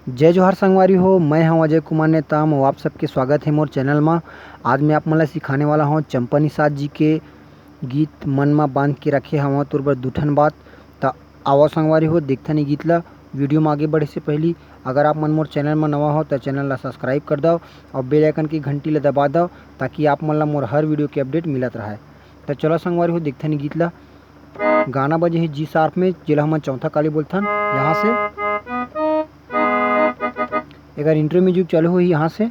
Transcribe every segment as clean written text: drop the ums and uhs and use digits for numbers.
जय जोहार संगवारी हो। मैं हूं अजय कुमार नेताम और आप सबके स्वागत है मोर चैनल में। आज मैं आप मन ला सिखाने वाला हूं चंपा निषाद जी के गीत मन में बांध के रखे हवा तोर बर दुठन बात। त आवा संगवारी हो देखता नहीं गीत ला। वीडियो में आगे बढ़े से पहले अगर आप मन मोर चैनल में नवा हो तो चैनल ला सब्सक्राइब कर दो और बेल आइकन की घंटी ला दबा दो ताकि आप मन ला मोर हर वीडियो के अपडेट मिलत रहे। तो चलो संगवारी हो देखता नहीं गीत ला। गाना बजे है जी शार्प में, जिला हम चौथा काली बोलथन। यहाँ से अगर इंट्रो म्यूजिक चालू हुई यहाँ से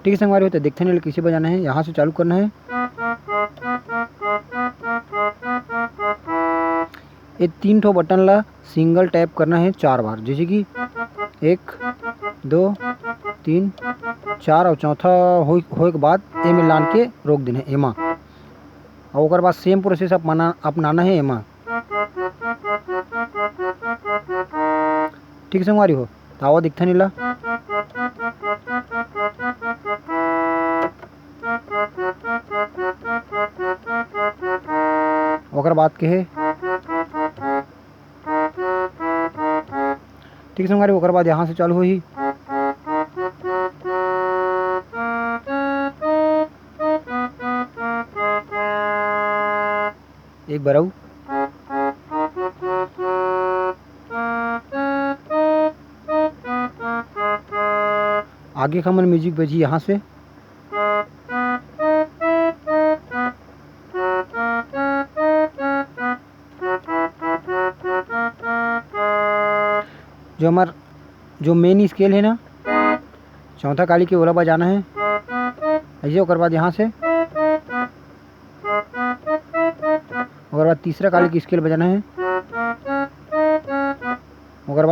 ठीक है संगवारी हो। तो देखते नहीं कैसे बजाना है। यहाँ से चालू करना है। ये 3 ठो बटन ला सिंगल टैप करना है 4 बार, जैसे कि 1 2 3 4 और चौथा हो के बाद ए में लान के रोक देना है एमा। और ओकर बाद सेम प्रोसेस अपनाना है एमा। ठीक है संगवारी हो। तो आवा दिखता नहीं ला। ओकर बाद के है ठीक है संगवारी। ओकर बाद यहाँ से चालू हुई। एक बार आगे का मन म्यूजिक बजी यहाँ से। जो मेन स्केल है ना चौथा काली के ओला बजाना है ऐसे। ओकर बाद यहाँ से ओकर बाद तीसरा काली की स्केल बजाना है। ओकर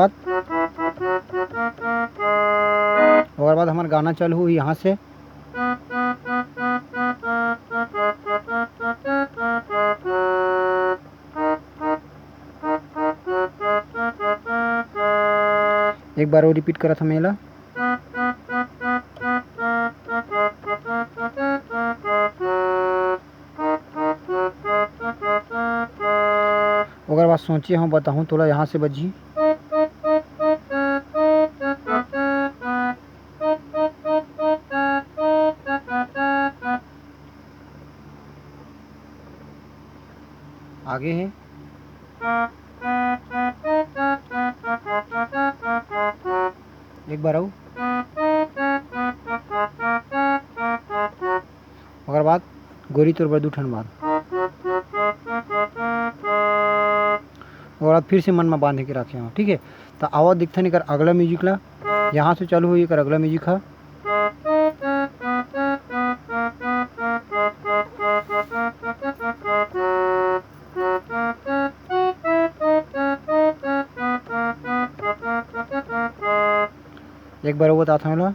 बाद हमारा गाना चालू हुई यहाँ से। एक बार वो रिपीट करा था मेला। ओकर बाद सोचिए हम बताऊँ थोड़ा यहाँ से बजी। आगे है एक बार आओ। ओकर बाद गोरी तोर बर 2 ठन बाद। और बाद फिर से मन में बांध के रखे हो। ठीक है। तो आवाज दिखता नहीं कर अगला म्यूजिक ला। यहाँ से चालू हुई कर अगला म्यूजिक है। एक बार वो बताता हूँ।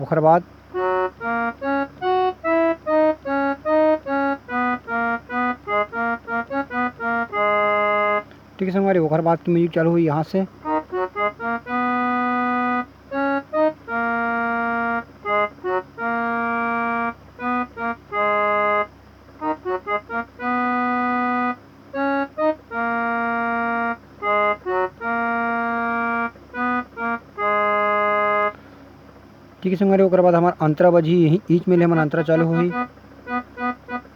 ओकर बाद ठीक है संगवारी। ओकर बाद की म्यूजिक चालू हुई यहाँ से। ठीक है संगवारी। ओकर बाद हमारा अंतरा बजी यही ईच में हमारा अंतरा चालू हुई,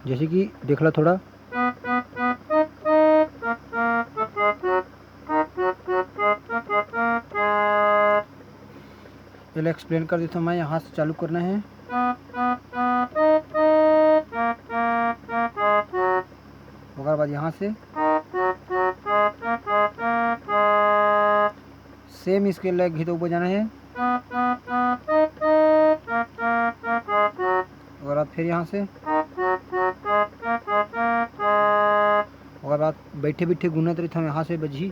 जैसे कि देख ला थोड़ा। पहले एक्सप्लेन कर देता हूँ मैं। यहाँ से चालू करना है। ओकर बाद यहाँ से सेम स्केल लाइक घी तो ऊपर जाना है। और बाद फिर यहाँ से और बाद बैठे बैठे गुनत रही था यहाँ से बजी।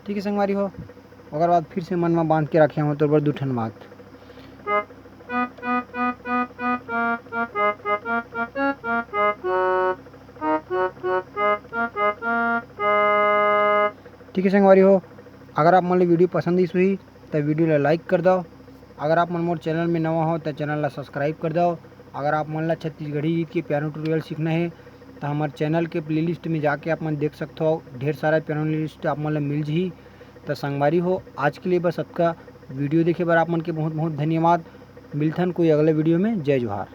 ठीक है संगवारी हो। ओकर बाद फिर से मन में बांध के रखे हो तोर बर 2 ठन बात। ठीक है संगवारी हो, अगर आप मन वीडियो पसंद आइस होही तो वीडियो ला लाइक कर दो। अगर आप मन मोर चैनल में नवा हो तो चैनल ला सब्सक्राइब कर दो। अगर आप मन ला छत्तीसगढ़ी गीत के पियानो ट्यूटोरियल सीखना है तो हमारे चैनल के प्लेलिस्ट में जाके आप मन देख सकते हो, ढेर सारा पियानो लिस्ट आप मन ला मिल जाही। तो संगवारी हो, आज के लिए बस आपका वीडियो देखे बर आप मन के बहुत बहुत धन्यवाद। मिलथन कोई अगले वीडियो में। जय जोहार।